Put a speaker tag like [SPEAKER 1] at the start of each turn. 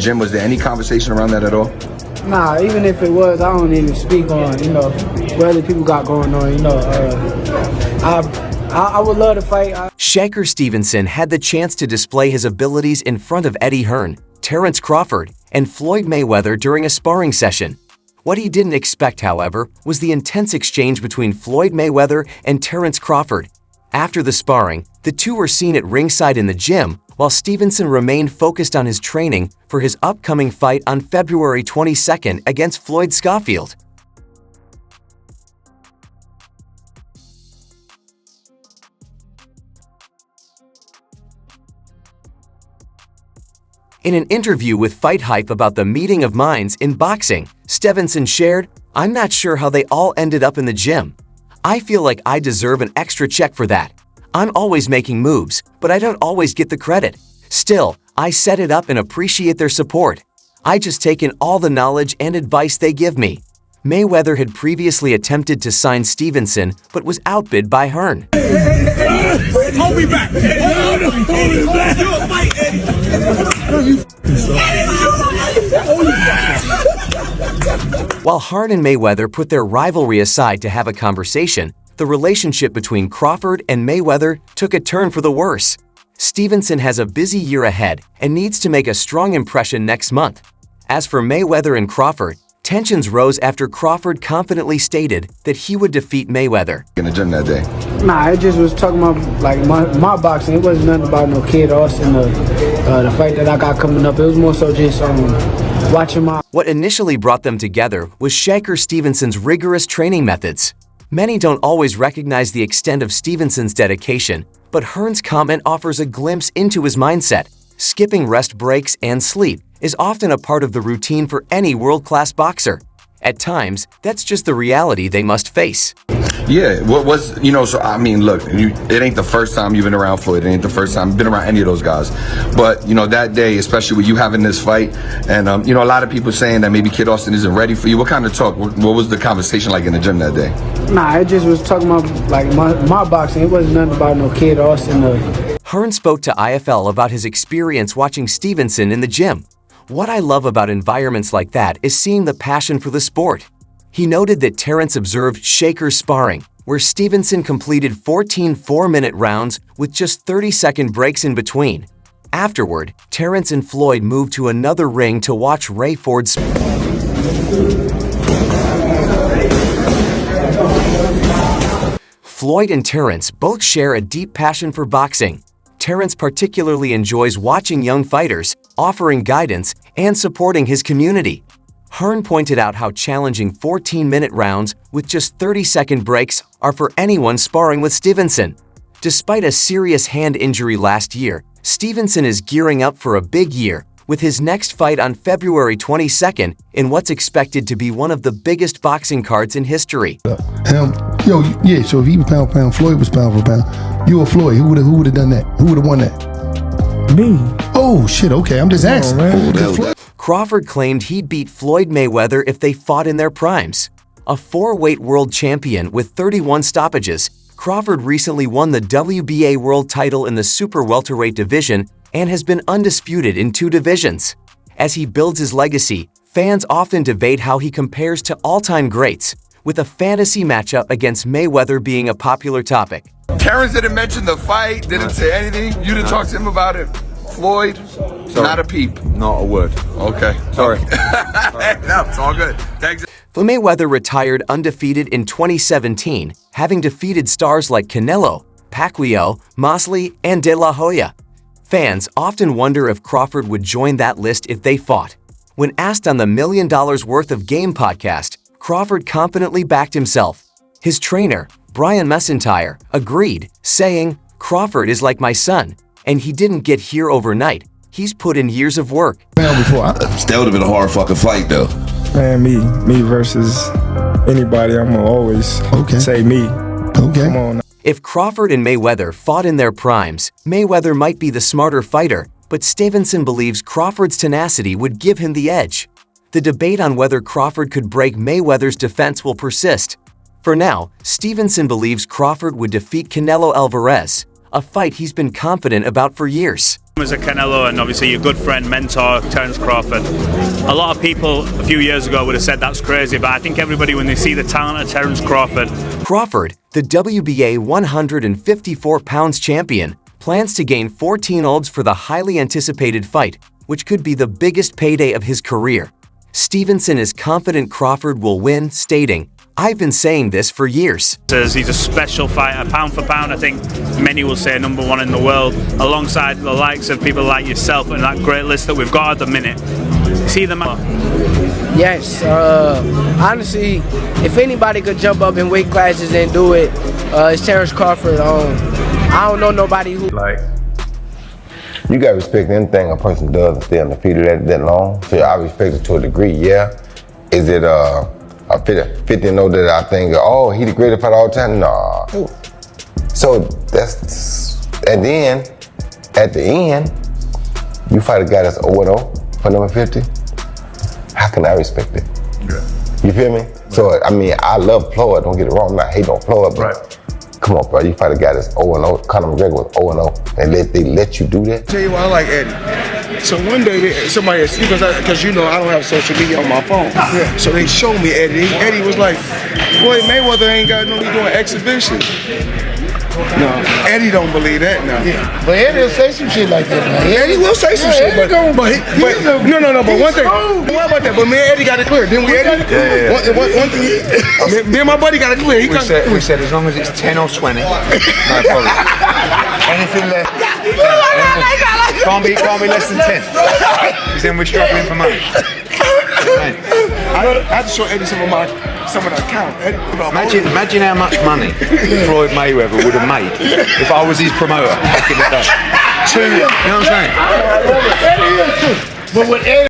[SPEAKER 1] gym? Was there any conversation around that at all?
[SPEAKER 2] Nah, even if it was, I don't even speak on, what other people got going on, I would love to fight.
[SPEAKER 3] Shakur Stevenson had the chance to display his abilities in front of Eddie Hearn, Terence Crawford, and Floyd Mayweather during a sparring session. What he didn't expect, however, was the intense exchange between Floyd Mayweather and Terence Crawford. After the sparring, the two were seen at ringside in the gym, while Stevenson remained focused on his training for his upcoming fight on February 22nd against Floyd Schofield. In an interview with Fight Hype about the meeting of minds in boxing, Stevenson shared, "I'm not sure how they all ended up in the gym. I feel like I deserve an extra check for that. I'm always making moves, but I don't always get the credit. Still, I set it up and appreciate their support. I just take in all the knowledge and advice they give me." Mayweather had previously attempted to sign Stevenson, but was outbid by Hearn.
[SPEAKER 4] Hold me back!
[SPEAKER 3] While Hearn and Mayweather put their rivalry aside to have a conversation, the relationship between Crawford and Mayweather took a turn for the worse. Stevenson has a busy year ahead and needs to make a strong impression next month. As for Mayweather and Crawford, tensions rose after Crawford confidently stated that he would defeat Mayweather.
[SPEAKER 1] In the gym that day?
[SPEAKER 2] Nah, it just was talking about my boxing. It wasn't nothing about no Kid Austin, the fight that I got coming up. It was more so just watching my...
[SPEAKER 3] What initially brought them together was Shakur Stevenson's rigorous training methods. Many don't always recognize the extent of Stevenson's dedication, but Hearn's comment offers a glimpse into his mindset. Skipping rest breaks and sleep is often a part of the routine for any world-class boxer. At times, that's just the reality they must face.
[SPEAKER 1] Yeah, what was, so I mean, look, it ain't the first time you've been around Floyd. It ain't the first time you've been around any of those guys. But, that day, especially with you having this fight, and, a lot of people saying that maybe Kid Austin isn't ready for you. What kind of talk? What was the conversation like in the gym that day?
[SPEAKER 2] Nah, it just was talking about, my boxing. It wasn't nothing about no Kid Austin.
[SPEAKER 3] Hearn spoke to IFL about his experience watching Stevenson in the gym. "What I love about environments like that is seeing the passion for the sport." He noted that Terence observed Shakur sparring, where Stevenson completed 14 4-minute rounds with just 30-second breaks in between. Afterward, Terence and Floyd moved to another ring to watch Ray Ford Floyd and Terence both share a deep passion for boxing. Terence particularly enjoys watching young fighters, offering guidance, and supporting his community. Hearn pointed out how challenging 14-minute rounds with just 30-second breaks are for anyone sparring with Stevenson. Despite a serious hand injury last year, Stevenson is gearing up for a big year with his next fight on February 22nd in what's expected to be one of the biggest boxing cards in history.
[SPEAKER 5] So if he was pound for pound, Floyd was pound for pound, you or Floyd, who would have done that? Who would have won that?
[SPEAKER 2] Me.
[SPEAKER 5] Oh, shit, okay, I'm just asking.
[SPEAKER 3] Crawford claimed he'd beat Floyd Mayweather if they fought in their primes. A 4-weight world champion with 31 stoppages, Crawford recently won the WBA world title in the super welterweight division and has been undisputed in 2 divisions. As he builds his legacy, fans often debate how he compares to all-time greats, with a fantasy matchup against Mayweather being a popular topic.
[SPEAKER 1] Terence didn't mention the fight, didn't say anything. You didn't talk to him about it. Floyd, not a peep.
[SPEAKER 4] Not a word.
[SPEAKER 1] Okay.
[SPEAKER 4] Sorry.
[SPEAKER 1] No, it's all good. Thanks.
[SPEAKER 3] Mayweather retired undefeated in 2017, having defeated stars like Canelo, Pacquiao, Mosley, and De La Hoya. Fans often wonder if Crawford would join that list if they fought. When asked on the $1 Million Worth of Game podcast, Crawford confidently backed himself. His trainer, Brian Messentire, agreed, saying, "Crawford is like my son, and he didn't get here overnight. He's put in years of work."
[SPEAKER 6] That would have been a hard fucking fight, though.
[SPEAKER 7] Man, me versus anybody, I'm gonna always say me.
[SPEAKER 5] Okay.
[SPEAKER 7] Come on.
[SPEAKER 3] If Crawford and Mayweather fought in their primes, Mayweather might be the smarter fighter, but Stevenson believes Crawford's tenacity would give him the edge. The debate on whether Crawford could break Mayweather's defense will persist. For now, Stevenson believes Crawford would defeat Canelo Alvarez, a fight he's been confident about for years.
[SPEAKER 8] As a Canelo and obviously your good friend, mentor, Terence Crawford, a lot of people a few years ago would have said that's crazy, but I think everybody, when they see the talent of Terence Crawford...
[SPEAKER 3] Crawford, the WBA 154 pounds champion, plans to gain 14 olds for the highly anticipated fight, which could be the biggest payday of his career. Stevenson is confident Crawford will win, stating, "I've been saying this for years."
[SPEAKER 8] He's a special fighter, pound for pound. I think many will say #1 in the world, alongside the likes of people like yourself and that great list that we've got at the minute. See the man?
[SPEAKER 2] Yes, honestly, if anybody could jump up in weight classes and do it, it's Terence Crawford. I don't know nobody who...
[SPEAKER 9] You gotta respect anything a person does and stay undefeated that long. So I respect it to a degree, yeah. Is it a 50-0 that I think, oh, he the greatest fighter all the time? Nah. So that's, and then, at the end, you fight a guy that's 0-0 for number 50. How can I respect it? Yeah. You feel me? Right. So, I mean, I love Floyd, don't get it wrong, I'm not hating on Floyd, but come on, bro, you fight a guy that's 0-0, Conor McGregor was 0-0, and they let you do that?
[SPEAKER 10] Tell you why I like Eddie. So one day, somebody asked, because you know I don't have social media on my phone. Yeah. So they showed me Eddie. Eddie was like, Floyd Mayweather ain't got no, he doing exhibition. No, Eddie don't believe that now. Yeah.
[SPEAKER 5] But Eddie will say some shit like that. Man.
[SPEAKER 10] Eddie will say some shit, but no, but one thing. What about that? But me and Eddie got it clear, didn't we, Eddie?
[SPEAKER 11] Yeah.
[SPEAKER 10] One thing. Me and my buddy got it clear.
[SPEAKER 11] We said as long as it's 10 or 20, no problem. Anything left? Can't be less than 10. Because then we're struggling for money.
[SPEAKER 10] I had to show Eddie some of the account.
[SPEAKER 11] Imagine how much money Floyd Mayweather would have made if I was his promoter back in the day. You know what I'm saying?
[SPEAKER 5] But with Eddie